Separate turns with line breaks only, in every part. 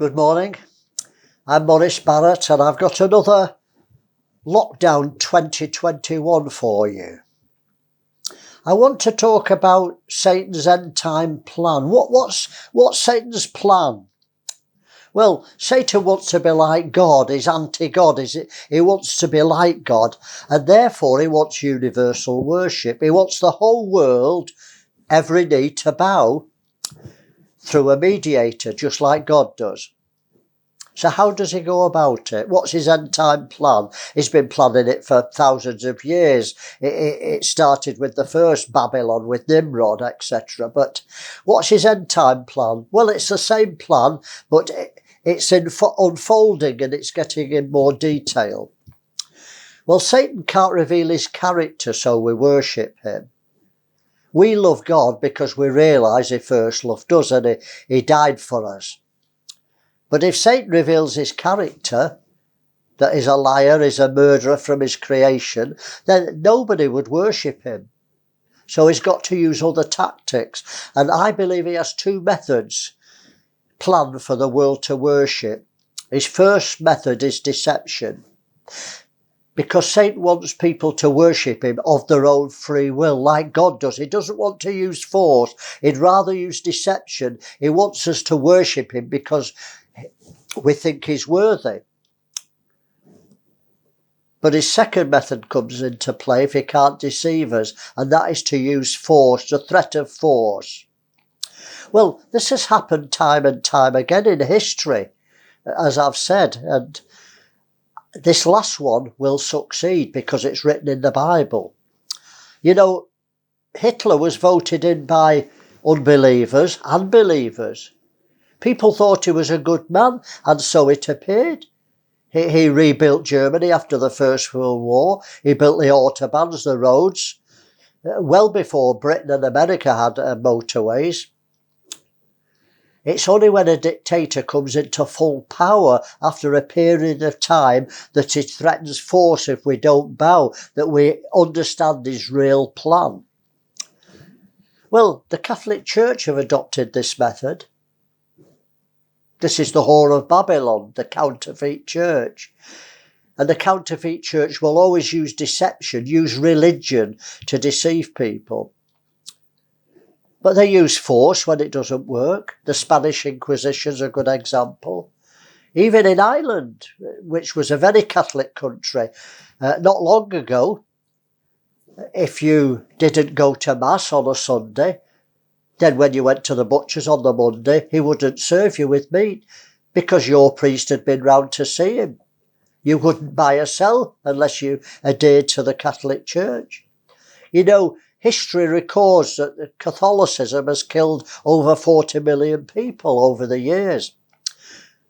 Good morning. I'm Maurice Barratt and I've got another Lockdown 2021 for you. I want to talk about Satan's end time plan. What's Satan's plan? Well, Satan wants to be like God. He's anti-God. He wants to be like God, and therefore he wants universal worship. He wants the whole world, every knee to bow through a mediator, just like God does. So how does he go about it? What's his end time plan? He's been planning it for thousands of years. It started with the first Babylon, with Nimrod, etc. But what's his end time plan? Well, it's the same plan, but it's unfolding and it's getting in more detail. Well, Satan can't reveal his character, so we worship him. We love God because we realise he first loved us and he died for us. But if Satan reveals his character, that he's a liar, he's a murderer from his creation, then nobody would worship him. So he's got to use other tactics. And I believe he has two methods planned for the world to worship. His first method is deception. Because Satan wants people to worship him of their own free will, like God does. He doesn't want to use force. He'd rather use deception. He wants us to worship him because we think he's worthy. But his second method comes into play if he can't deceive us, and that is to use force, the threat of force. Well, this has happened time and time again in history, as I've said, and this last one will succeed because it's written in the Bible. You know, Hitler was voted in by unbelievers and believers. People thought he was a good man, and so it appeared. He rebuilt Germany after the First World War. He built the autobahns, the roads, well before Britain and America had motorways. It's only when a dictator comes into full power after a period of time that he threatens force if we don't bow, that we understand his real plan. Well, the Catholic Church have adopted this method. This is the whore of Babylon, the counterfeit church. And the counterfeit church will always use deception, use religion to deceive people. But they use force when it doesn't work. The Spanish Inquisition is a good example. Even in Ireland, which was a very Catholic country, not long ago, if you didn't go to Mass on a Sunday, then when you went to the butcher's on the Monday, he wouldn't serve you with meat because your priest had been round to see him. You wouldn't buy or sell unless you adhered to the Catholic Church. You know, history records that Catholicism has killed over 40 million people over the years.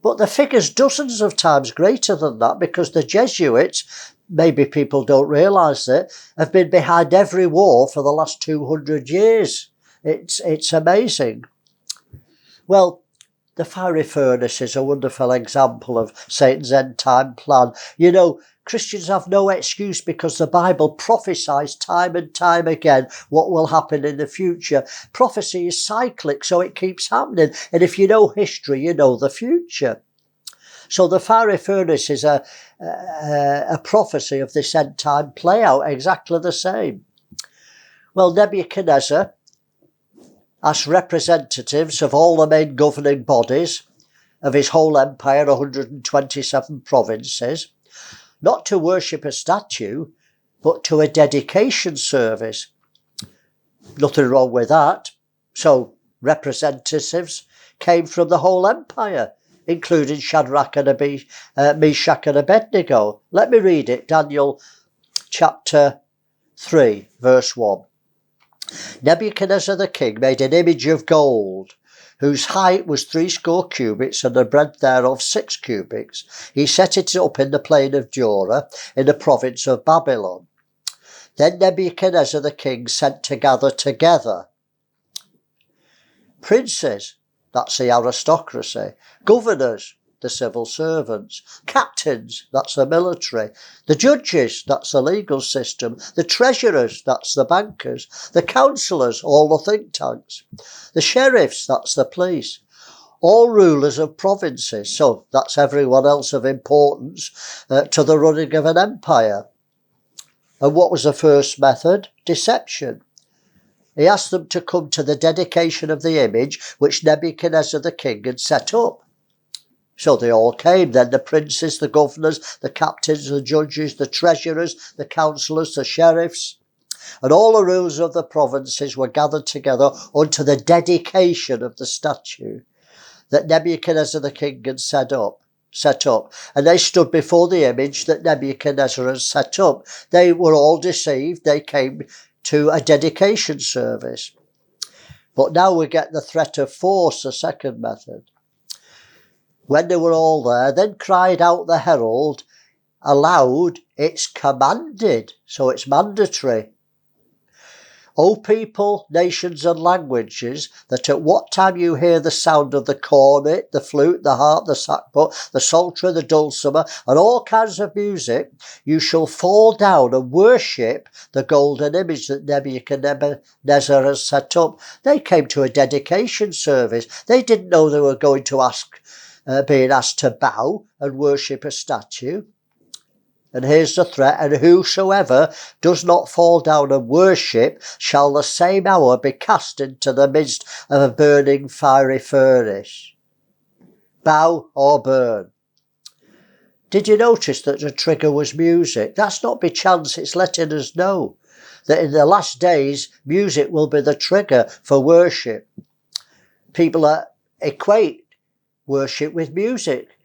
But the figure's dozens of times greater than that because the Jesuits, maybe people don't realise it, have been behind every war for the last 200 years. It's amazing. Well, the fiery furnace is a wonderful example of Satan's end time plan. You know, Christians have no excuse because the Bible prophesies time and time again what will happen in the future. Prophecy is cyclic, so it keeps happening. And if you know history, you know the future. So the fiery furnace is a prophecy of this end time play out, exactly the same. Well, Nebuchadnezzar asked representatives of all the main governing bodies of his whole empire, 127 provinces, not to worship a statue, but to a dedication service. Nothing wrong with that. So representatives came from the whole empire, including Shadrach and Meshach and Abednego. Let me read it, Daniel chapter 3, verse 1. Nebuchadnezzar the king made an image of gold, whose height was 60 cubits and the breadth thereof 6 cubits. He set it up in the plain of Dura, in the province of Babylon. Then Nebuchadnezzar the king sent to gather together princes, that's the aristocracy, governors, the civil servants, captains, that's the military, the judges, that's the legal system, the treasurers, that's the bankers, the councillors, all the think tanks, the sheriffs, that's the police, all rulers of provinces, so that's everyone else of importance to the running of an empire. And what was the first method? Deception. He asked them to come to the dedication of the image which Nebuchadnezzar the king had set up. So they all came, then the princes, the governors, the captains, the judges, the treasurers, the councillors, the sheriffs, and all the rulers of the provinces were gathered together unto the dedication of the statue that Nebuchadnezzar the king had set up. And they stood before the image that Nebuchadnezzar had set up. They were all deceived. They came to a dedication service. But now we get the threat of force, the second method. When they were all there, then cried out the herald aloud, it's commanded, so it's mandatory. O people, nations and languages, that at what time you hear the sound of the cornet, the flute, the harp, the sackbut, the psaltery, the dulcimer, and all kinds of music, you shall fall down and worship the golden image that Nebuchadnezzar has set up. They came to a dedication service. They didn't know they were going to being asked to bow and worship a statue. And here's the threat, and whosoever does not fall down and worship shall the same hour be cast into the midst of a burning fiery furnace. Bow or burn. Did you notice that the trigger was music? That's not by chance, it's letting us know that in the last days music will be the trigger for worship. People equate worship with music.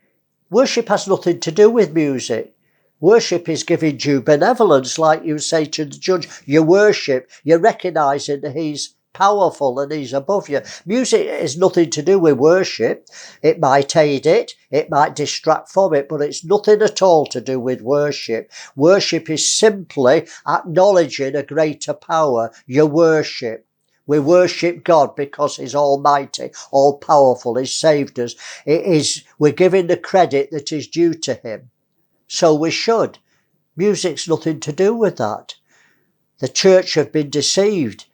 Worship has nothing to do with music. Worship is giving due benevolence, like you say to the judge. You worship, you're recognising that he's powerful and he's above you. Music is nothing to do with worship. It might aid it, it might distract from it, but it's nothing at all to do with worship. Worship is simply acknowledging a greater power. You worship. We worship God because he's almighty, all powerful, he's saved us. We're giving the credit that is due to him. So we should. Music's nothing to do with that. The church have been deceived.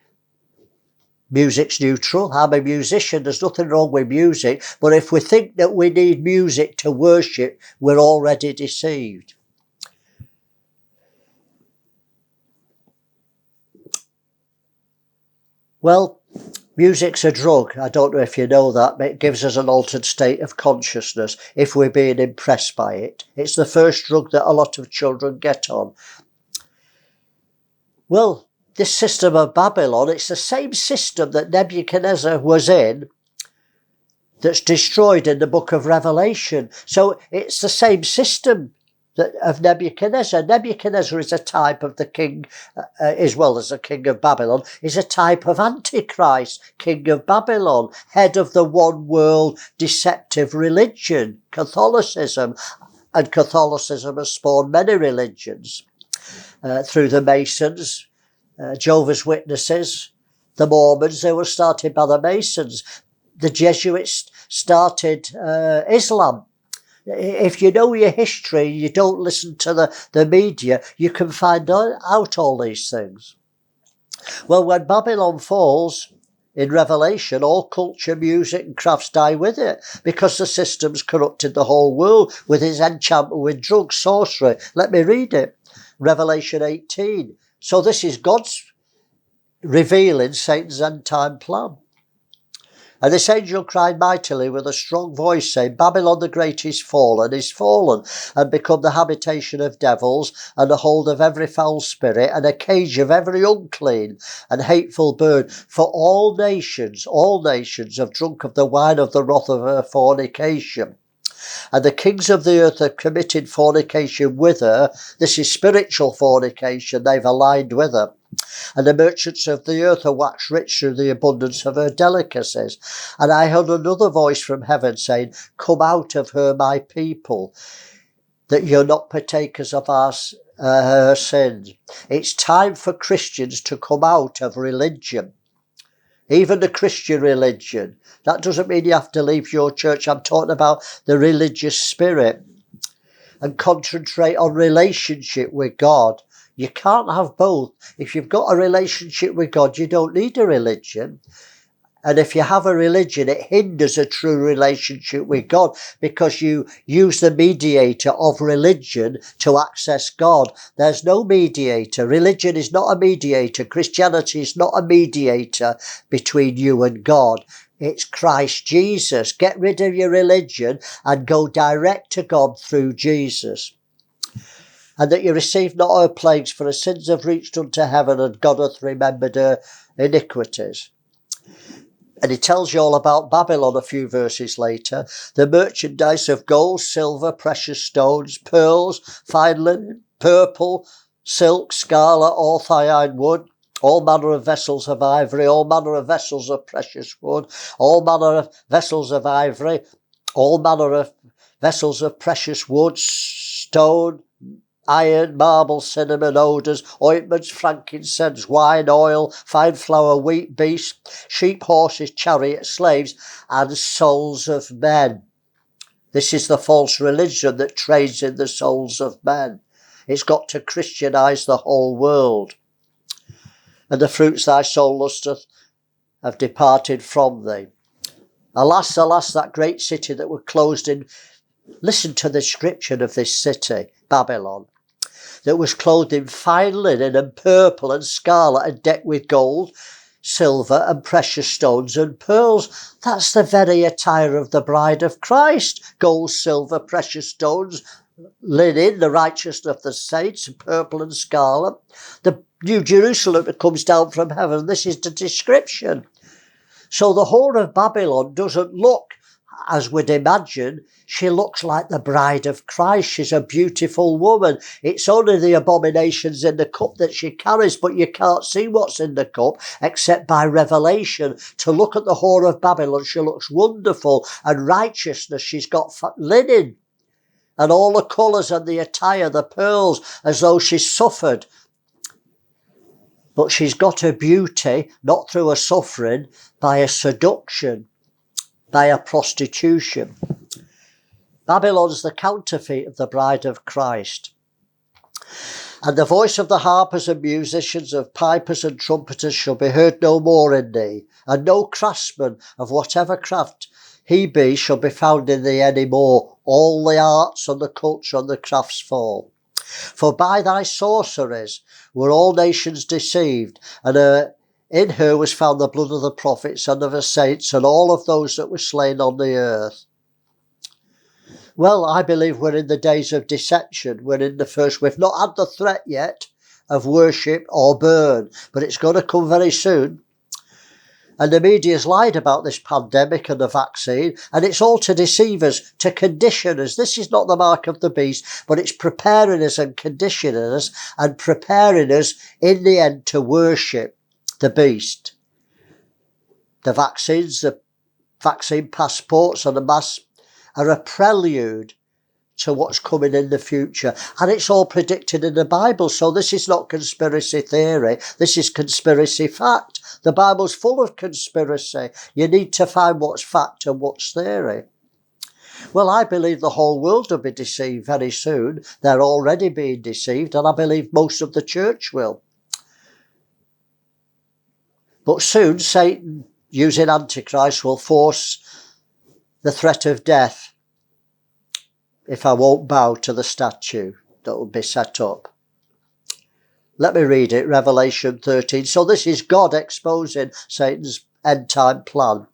Music's neutral. I'm a musician. There's nothing wrong with music. But if we think that we need music to worship, we're already deceived. Well, music's a drug. I don't know if you know that, but it gives us an altered state of consciousness if we're being impressed by it. It's the first drug that a lot of children get on. Well, this system of Babylon, it's the same system that Nebuchadnezzar was in that's destroyed in the book of Revelation. So it's the same system of Nebuchadnezzar. Nebuchadnezzar is a type of the king, as well as the king of Babylon, is a type of Antichrist, king of Babylon, head of the one world deceptive religion, Catholicism. And Catholicism has spawned many religions through the Masons, Jehovah's Witnesses, the Mormons. They were started by the Masons. The Jesuits started Islam. If you know your history, you don't listen to the media, you can find out all these things. Well, when Babylon falls, in Revelation, all culture, music and crafts die with it because the system's corrupted the whole world with its enchantment with drugs, sorcery. Let me read it. Revelation 18. So this is God's revealing Satan's end time plan. And this angel cried mightily with a strong voice, saying, Babylon the Great is fallen, and become the habitation of devils, and the hold of every foul spirit, and a cage of every unclean and hateful bird. For all nations have drunk of the wine of the wrath of her fornication. And the kings of the earth have committed fornication with her. This is spiritual fornication. They've aligned with her. And the merchants of the earth are waxed rich through the abundance of her delicacies. And I heard another voice from heaven saying, Come out of her, my people, that you're not partakers of her sins. It's time for Christians to come out of religion. Even the Christian religion. That doesn't mean you have to leave your church. I'm talking about the religious spirit. And concentrate on relationship with God. You can't have both. If you've got a relationship with God, you don't need a religion. And if you have a religion, it hinders a true relationship with God, because you use the mediator of religion to access God. There's no mediator. Religion is not a mediator. Christianity is not a mediator between you and God. It's Christ Jesus. Get rid of your religion and go direct to God through Jesus. And that you receive not her plagues, for her sins have reached unto heaven, and God hath remembered her iniquities. And he tells you all about Babylon a few verses later. The merchandise of gold, silver, precious stones, pearls, fine linen, purple, silk, scarlet, orthine wood, all manner of vessels of ivory, all manner of vessels of precious wood, all manner of vessels of ivory, all manner of vessels of precious wood, stone, iron, marble, cinnamon, odours, ointments, frankincense, wine, oil, fine flour, wheat, beasts, sheep, horses, chariots, slaves, and souls of men. This is the false religion that trades in the souls of men. It's got to Christianise the whole world. And the fruits thy soul lusteth have departed from thee. Alas, alas, that great city that were closed in. Listen to the description of this city, Babylon, that was clothed in fine linen and purple and scarlet and decked with gold, silver and precious stones and pearls. That's the very attire of the bride of Christ. Gold, silver, precious stones, linen, the righteousness of the saints, purple and scarlet. The New Jerusalem that comes down from heaven. This is the description. So the whore of Babylon doesn't look as we'd imagine. She looks like the bride of Christ. She's a beautiful woman. It's only the abominations in the cup that she carries, but you can't see what's in the cup except by revelation. To look at the whore of Babylon, she looks wonderful and righteousness. She's got linen and all the colours and the attire, the pearls, as though she's suffered. But she's got her beauty, not through a suffering, by a seduction, by a prostitution. Babylon's the counterfeit of the bride of Christ. And the voice of the harpers and musicians, of pipers and trumpeters shall be heard no more in thee, and no craftsman of whatever craft he be shall be found in thee any more. All the arts and the culture and the crafts fall. For by thy sorceries were all nations deceived, and in her was found the blood of the prophets and of the saints and all of those that were slain on the earth. Well, I believe we're in the days of deception. We're in the first. We've not had the threat yet of worship or burn, but it's going to come very soon. And the media's lied about this pandemic and the vaccine, and it's all to deceive us, to condition us. This is not the mark of the beast, but it's preparing us and conditioning us and preparing us in the end to worship the beast. The vaccines, the vaccine passports and the masks are a prelude to what's coming in the future. And it's all predicted in the Bible. So this is not conspiracy theory. This is conspiracy fact. The Bible's full of conspiracy. You need to find what's fact and what's theory. Well, I believe the whole world will be deceived very soon. They're already being deceived, and I believe most of the church will. But soon Satan, using Antichrist, will force the threat of death if I won't bow to the statue that will be set up. Let me read it, Revelation 13. So this is God exposing Satan's end-time plan.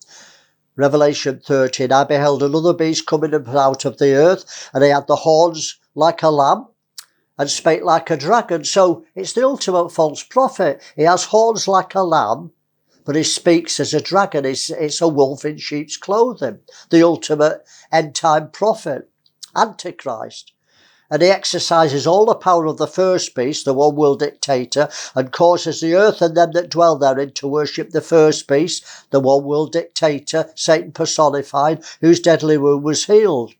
Revelation 13, I beheld another beast coming up out of the earth, and he had the horns like a lamb, and spake like a dragon. So it's the ultimate false prophet. He has horns like a lamb, but he speaks as a dragon. It's a wolf in sheep's clothing. The ultimate end-time prophet, Antichrist. And he exercises all the power of the first beast, the one world dictator, and causes the earth and them that dwell therein to worship the first beast, the one world dictator, Satan personified, whose deadly wound was healed.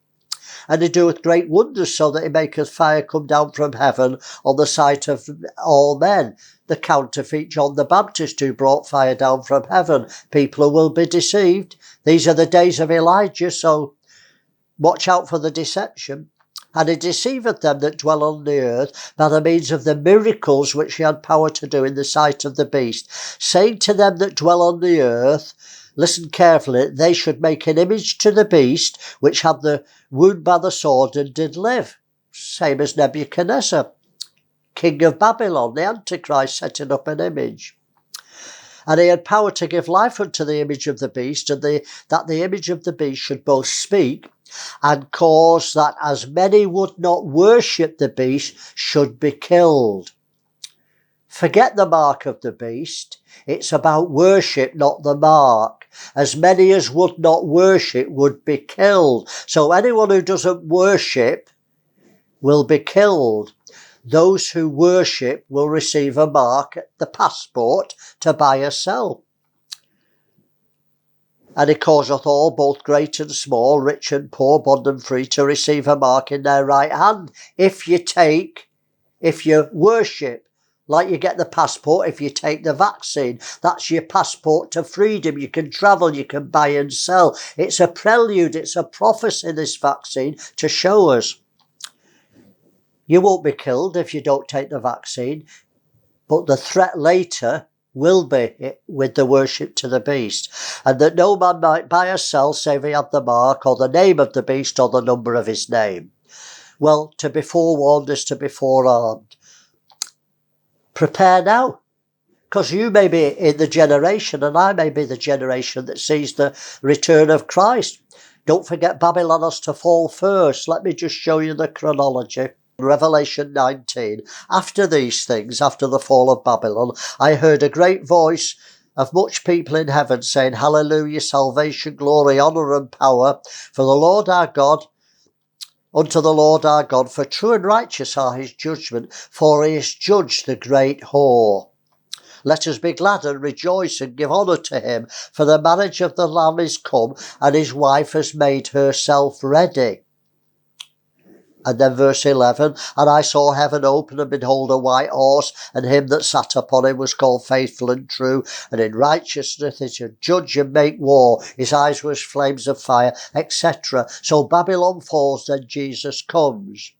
And he doeth great wonders, so that he maketh fire come down from heaven on the sight of all men. The counterfeit John the Baptist, who brought fire down from heaven. People who will be deceived. These are the days of Elijah, so watch out for the deception. And he deceiveth them that dwell on the earth by the means of the miracles which he had power to do in the sight of the beast, saying to them that dwell on the earth, listen carefully, they should make an image to the beast which had the wound by the sword and did live. Same as Nebuchadnezzar, king of Babylon, the Antichrist, setting up an image. And he had power to give life unto the image of the beast, and that the image of the beast should both speak and cause that as many would not worship the beast should be killed. Forget the mark of the beast. It's about worship, not the mark. As many as would not worship would be killed. So anyone who doesn't worship will be killed. Those who worship will receive a mark, the passport, to buy or sell. And he causeth all, both great and small, rich and poor, bond and free, to receive a mark in their right hand. If you worship, like you get the passport if you take the vaccine. That's your passport to freedom. You can travel, you can buy and sell. It's a prelude, it's a prophecy, this vaccine, to show us. You won't be killed if you don't take the vaccine, but the threat later will be with the worship to the beast, and that no man might buy or sell save he had the mark or the name of the beast or the number of his name. Well, to be forewarned is to be forearmed. Prepare now, because you may be in the generation, and I may be the generation that sees the return of Christ. Don't forget Babylon has to fall first. Let me just show you the chronology. Revelation 19. After these things, after the fall of Babylon, I heard a great voice of much people in heaven saying, Hallelujah, salvation, glory, honour and power for the Lord our God, unto the Lord our God, for true and righteous are his judgment, for he has judged the great whore. Let us be glad and rejoice and give honour to him, for the marriage of the Lamb is come, and his wife has made herself ready. And then verse 11, and I saw heaven open, and behold a white horse, and him that sat upon him was called Faithful and True, and in righteousness he should judge and make war. His eyes were as flames of fire, etc. So Babylon falls, then Jesus comes.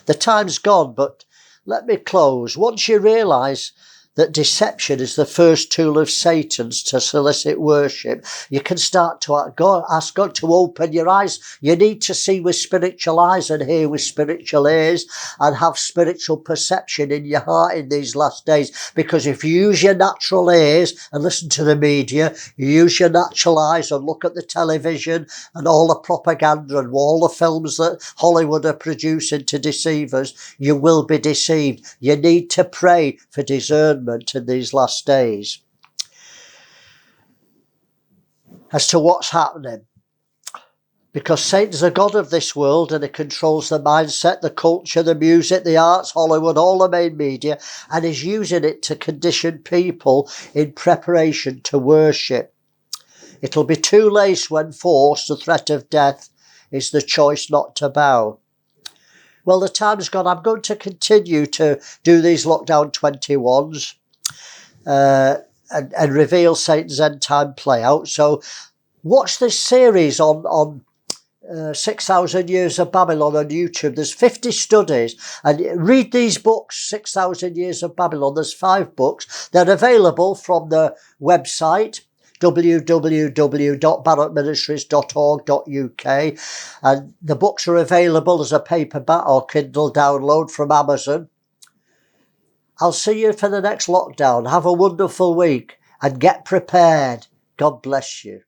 The time's gone, but let me close. Once you realise that deception is the first tool of Satan's to solicit worship, you can start to ask God to open your eyes. You need to see with spiritual eyes and hear with spiritual ears and have spiritual perception in your heart in these last days. Because if you use your natural ears and listen to the media, you use your natural eyes and look at the television and all the propaganda and all the films that Hollywood are producing to deceive us, you will be deceived. You need to pray for discernment in these last days as to what's happening, because Satan's the god of this world and he controls the mindset, the culture, the music, the arts, Hollywood, all the main media, and is using it to condition people in preparation to worship. It'll be too late when forced. The threat of death is the choice not to bow. Well, the time's gone. I'm going to continue to do these lockdown 21s and reveal Satan's end time play out. So watch this series on 6,000 Years of Babylon on YouTube. There's 50 studies, and read these books, 6,000 Years of Babylon. There's 5 books. They're available from the website www.barrattministries.org.uk, and the books are available as a paperback or Kindle download from Amazon. I'll see you for the next lockdown. Have a wonderful week and get prepared. God bless you.